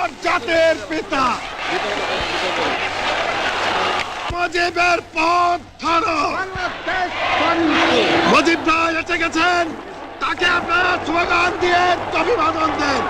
আমার জাতির পিতা মুজিবের পথ ধরো। মুজিব ভাই এসে গেছেন, তাকে আপনারা স্লোগান দিয়ে অভিবাদন দেন।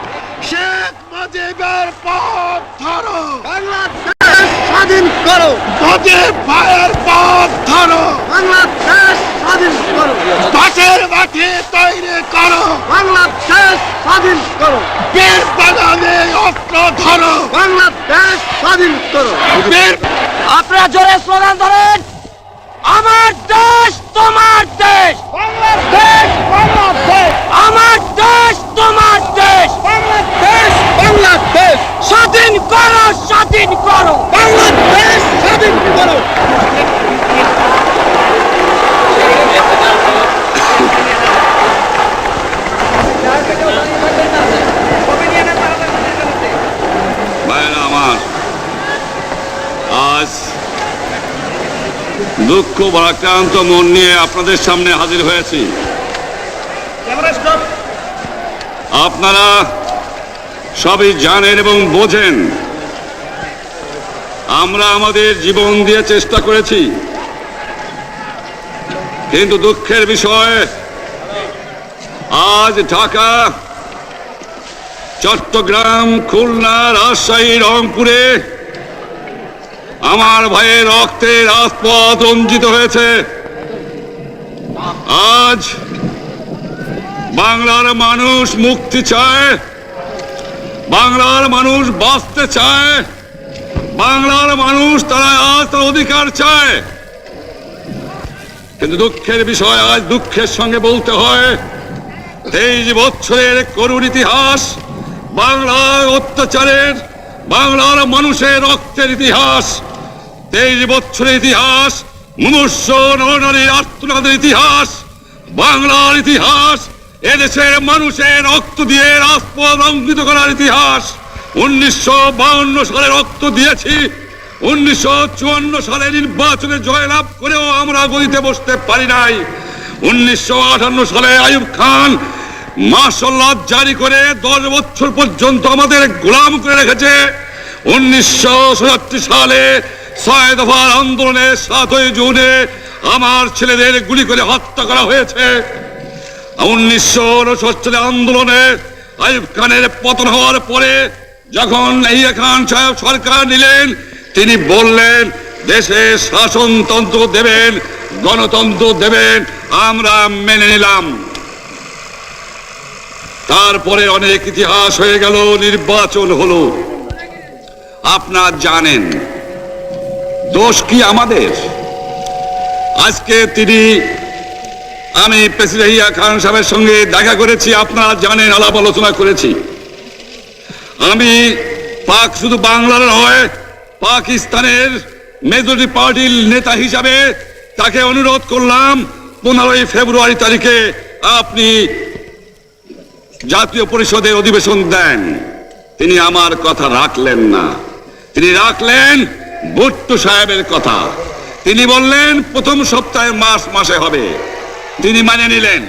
শেখ মুজিবের পথ ধরো, বাংলাদেশ স্বাধীন করো। মুজিব ভাইয়ের পথ ধরো, বাংলাদেশ স্বাধীন করো। বাঁশের মাটি তৈরি করো, বাংলাদেশ স্বাধীন করো। বীর বাঙালি অস্ত্র ধরো, বাংলাদেশ স্বাধীন করো। বীর আপনারা জোরে স্লোগান ধরেন, আমার দেশ তোমার দেশ, বাংলাদেশ বাংলাদেশ, আমার দেশ তোমার দেশ, বাংলাদেশ বাংলাদেশ, স্বাধীন করো, স্বাধীন করো। বাংলাদেশ স্বাধীন করো। ভাইরা আমার, আজ দুঃখ ভারাক্রান্ত মন নিয়ে আপনাদের সামনে হাজির হয়েছি। আপনারা সবই জানেন এবং বোঝেন আমরা আমাদের জীবন দিয়ে চেষ্টা করেছি, কিন্তু দুঃখের বিষয় আজ ঢাকা, চট্টগ্রাম, খুলনা, রাজশাহী, রংপুরে আমার ভাইয়ের রক্তে রাজপথ রঞ্জিত হয়েছে। আজ বাংলার মানুষ মুক্তি চায়, বাংলার মানুষ বাঁচতে চায়, বাংলার মানুষ তারা আজ তার অধিকার চায়। কিন্তু দুঃখের বিষয়, আজ দুঃখের সঙ্গে বলতে হয় 23 বছরের করুণ ইতিহাস, বাংলার অত্যাচারের, বাংলার মানুষের রক্তের ইতিহাস, 23 বছরের ইতিহাস, মুমূর্ষ নরনারীর আর্তনাদের ইতিহাস, বাংলার ইতিহাস, এদেশের মানুষের রক্ত দিয়ে রাজপথ রঞ্জিত করার ইতিহাস। 1952 সালে রক্ত দিয়েছি, 1954 সালে নির্বাচনে জয়লাভ করেও আমরা গদিতে বসতে পারি নাই। 1958 সালে আইয়ুব খান মার্শাল ল জারি করে 10 বছর পর্যন্ত আমাদের গোলাম করে রেখেছে। 1967 সালে 6 দফার আন্দোলনে 7ই জুনে আমার ছেলেদের গুলি করে হত্যা করা হয়েছে। 1969 আন্দোলনে আইয়ুব খানের পতন হওয়ার পরে যখন ইয়াহিয়া খান সাহেব সরকার নিলেন, তিনি বললেন দেশে শাসনতন্ত্র দেবেন, গণতন্ত্র দেবেন, আমরা মেনে নিলাম। তারপরে অনেক ইতিহাস হয়ে গেল, নির্বাচন হলো। আপনারা জানেন দোষ কি আমাদের? আজকে আমি প্রেসিডেন্ট ইয়াহিয়া খান সাহেবের সঙ্গে দেখা করেছি, আপনারা জানেন, আলাপ আলোচনা করেছি। আমি শুধু বাংলার নয়, পাকিস্তানের মেজরিটি পার্টির নেতা হিসাবে তাকে অনুরোধ করলাম 15 ফেব্রুয়ারি তারিখে আপনি জাতীয় পরিষদের অধিবেশন দেন। তিনি আমার কথা রাখলেন না, তিনি রাখলেন ভুট্টো সাহেবের কথা। তিনি বললেন প্রথম সপ্তাহে মাসে হবে, তিনি মানে নিলেন।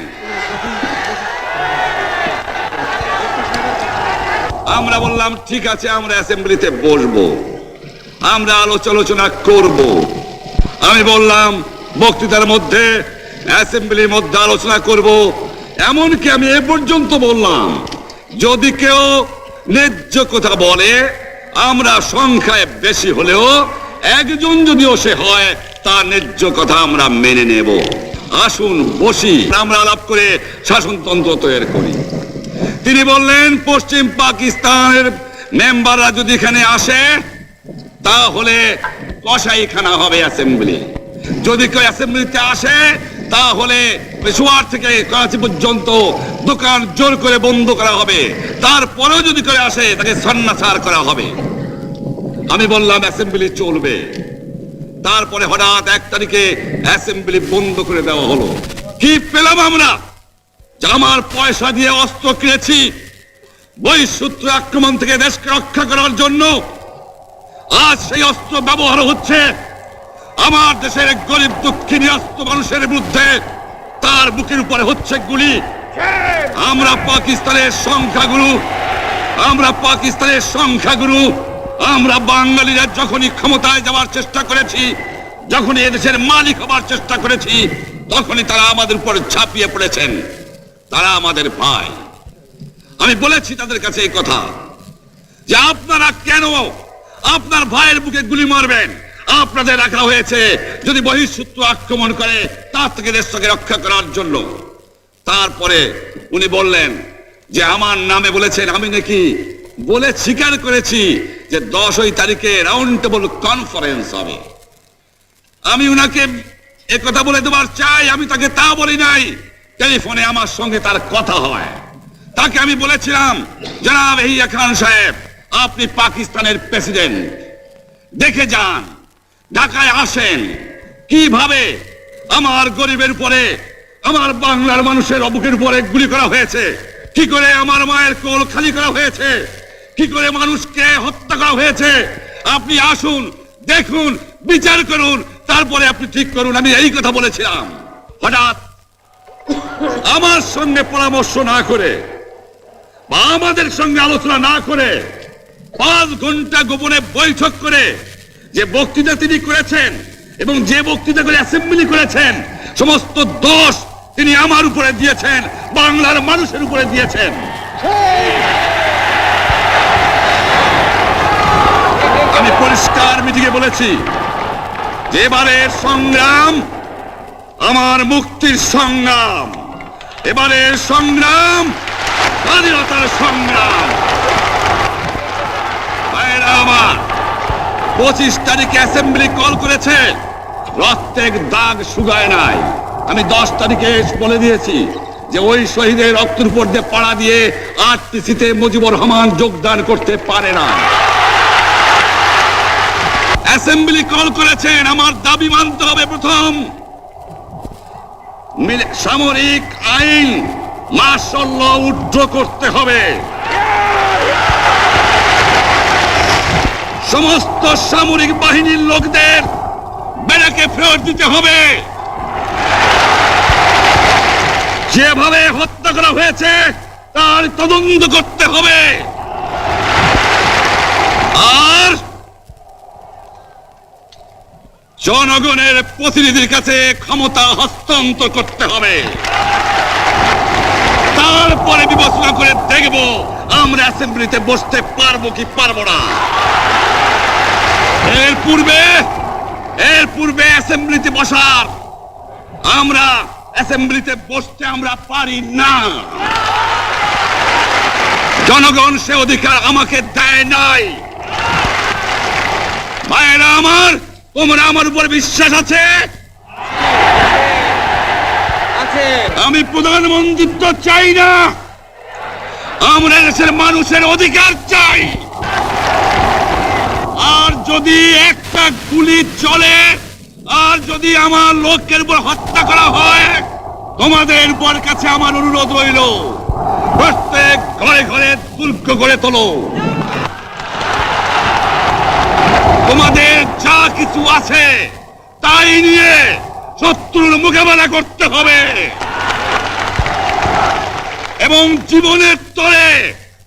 আমরা বললাম ঠিক আছে, আমরা অ্যাসেম্বলিতে বসবো, আমরা আলোচনা করব। আমি বললাম বক্তৃতার মধ্যে, অ্যাসেম্বলির মধ্যে আলোচনা করব। এমনকি আমি এ পর্যন্ত বললাম যদি কেউ ন্যায্য কথা বলে, আমরা সংখ্যায় বেশি হলেও একজন যদিও সে হয়, তার ন্যায্য কথা আমরা মেনে নেব। আসুন বসি, আমরা আলাপ করে শাসনতন্ত্র তৈরি করি। তিনি বললেন পশ্চিম পাকিস্তানের মেম্বাররা যদি এখানে আসে তাহলে কসাইখানা হবে অ্যাসেম্বলি। যদি কেউ অ্যাসেম্বলিতে আসে তাহলে পেশোয়ার থেকে করাচি পর্যন্ত দোকান জোর করে বন্ধ করা হবে, তারপরেও যদি কেউ আসে তাকে সন্ন্যাসার করা হবে। আমি বললাম অ্যাসেম্বলি চলবে। তারপরে হঠাৎ 1 তারিখে অ্যাসেম্বলি বন্ধ করে দেওয়া হলো। কি পেলাম আমরা? আমার পয়সা দিয়ে অস্ত্র কিনেছি বহিঃশত্রু আক্রমণ থেকে দেশকে রক্ষা করার জন্য। আজ সেই অস্ত্র ব্যবহার হচ্ছে আমার দেশের গরিব দুঃখী নিরস্ত মানুষের বিরুদ্ধে, তার বুকের উপরে হচ্ছে গুলি। আমরা পাকিস্তানের সংখ্যাগুরু আমরা পাকিস্তানের সংখ্যাগুরু। আমরা বাঙালিরা যখনই ক্ষমতায় যাওয়ার চেষ্টা করেছি, যখনই এদেশের মালিক হবার চেষ্টা করেছি, তখনই তারা আমাদের উপর ঝাঁপিয়ে পড়েছেন। তারা আমাদের ভাই। আমি বলেছি তাদের কাছে এই কথা যে আপনারা কেন আপনার ভাইয়ের বুকে গুলি মারবেন? আপনাদের রাখা হয়েছে যদি বহিঃশত্রু আক্রমণ করে তার থেকে দেশটাকে রক্ষা করার জন্য। তারপরে উনি বললেন যে আমার নামে বলেছেন, আমি নাকি বলে স্বীকার করেছি যে 10 তারিখে রাউন্ড টেবল কনফারেন্স হবে। আমি উনাকে একথা বলে দেবার চাই, আমি তাকে তা বলি নাই। টেলিফোনে আমার সঙ্গে তার কথা হয়। তাকে আমি বলেছিলাম, জনাব ইয়াহিয়া খান সাহেব, আপনি পাকিস্তানের প্রেসিডেন্ট, দেখে যান, ঢাকায় আসেন কিভাবে আমার গরিবের উপরে, আমার বাংলার মানুষের অবুকের উপরে গুলি করা হয়েছে, কি করে আমার মায়ের কোল খালি করা হয়েছে, কি করে মানুষকে হত্যা করা হয়েছে। আপনি আসুন, দেখুন, বিচার করুন, তারপরে আপনি ঠিক করুন। আমি এই কথা বলেছিলাম। হঠাৎ আমার সঙ্গে পরামর্শ না করে বা আমাদের সঙ্গে আলোচনা না করে 5 ঘন্টা গোপনে বৈঠক করে যে বক্তৃতা তিনি করেছেন এবং যে বক্তৃতা করে অ্যাসেম্বলি করেছেন, সমস্ত দোষ তিনি আমার উপরে দিয়েছেন, বাংলার মানুষের উপরে দিয়েছেন। আমি পরিষ্কার মিটিংয়ে বলেছি যে এবারের সংগ্রাম আমার মুক্তির সংগ্রাম, এবারের সংগ্রাম স্বাধীনতার সংগ্রাম। আমার 25 তারিখে অ্যাসেম্বলি কল করেছে, রক্তের দাগ শুকায় নাই। আমি 10 তারিখে বলে দিয়েছি যে ওই শহীদের রক্তের উপর দিয়ে পাড়া দিয়ে আরটিসিতে মুজিবুর রহমান যোগদান করতে পারে না। অ্যাসেম্বলি কল করেছেন, আমার দাবি মানতে হবে। প্রথম সামরিক আইন মার্শাল ল উড্র করতে হবে, সমস্ত সামরিক বাহিনীর লোকদের ব্যারাকে ফেরত দিতে হবে, যেভাবে হত্যা করা হয়েছে তার তদন্ত করতে হবে, আর জনগণের প্রতিনিধির কাছে ক্ষমতা হস্তান্তর করতে হবে। তারপরে বিবেচনা করে দেখব আমরা অ্যাসেম্বলিতে বসতে পারবো কি পারবো না। এর পূর্বে অ্যাসেম্বলিতে বসার, আমরা অ্যাসেম্বলিতে বসতে আমরা পারি না। জনগণ সে অধিকার আমাকে দেয় নাই। ভাইয়েরা আমার, তোমরা আমার উপর বিশ্বাস আছে? আমি প্রধানমন্ত্রিত্ব চাই না, আমরা দেশের মানুষের অধিকার চাই। আর যদি একটা গুলি চলে, আর যদি আমার লোকের উপর হত্যা করা হয়, তোমাদের উপর কাছে আমার অনুরোধ রইল, প্রত্যেক ঘরে ঘরে দুর্গ গড়ে তোলো। তোমাদের যা কিছু আছে তাই নিয়ে শত্রুর মোকাবেলা করতে হবে, এবং জীবনের তরে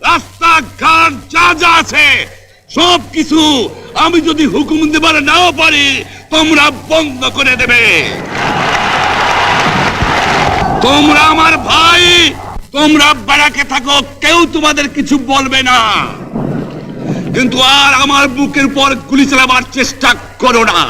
রাস্তাঘাট যা যা আছে সবকিছু আমি যদি হুকুম দেবার নাও পারি, তোমরা বন্ধ করে দেবে। তোমরা আমার ভাই, তোমরা ব্যারাকে থাকো, কেউ তোমাদের কিছু বলবে না, কিন্তু আর আমার বুকের উপর গুলি চালাবার চেষ্টা করো না।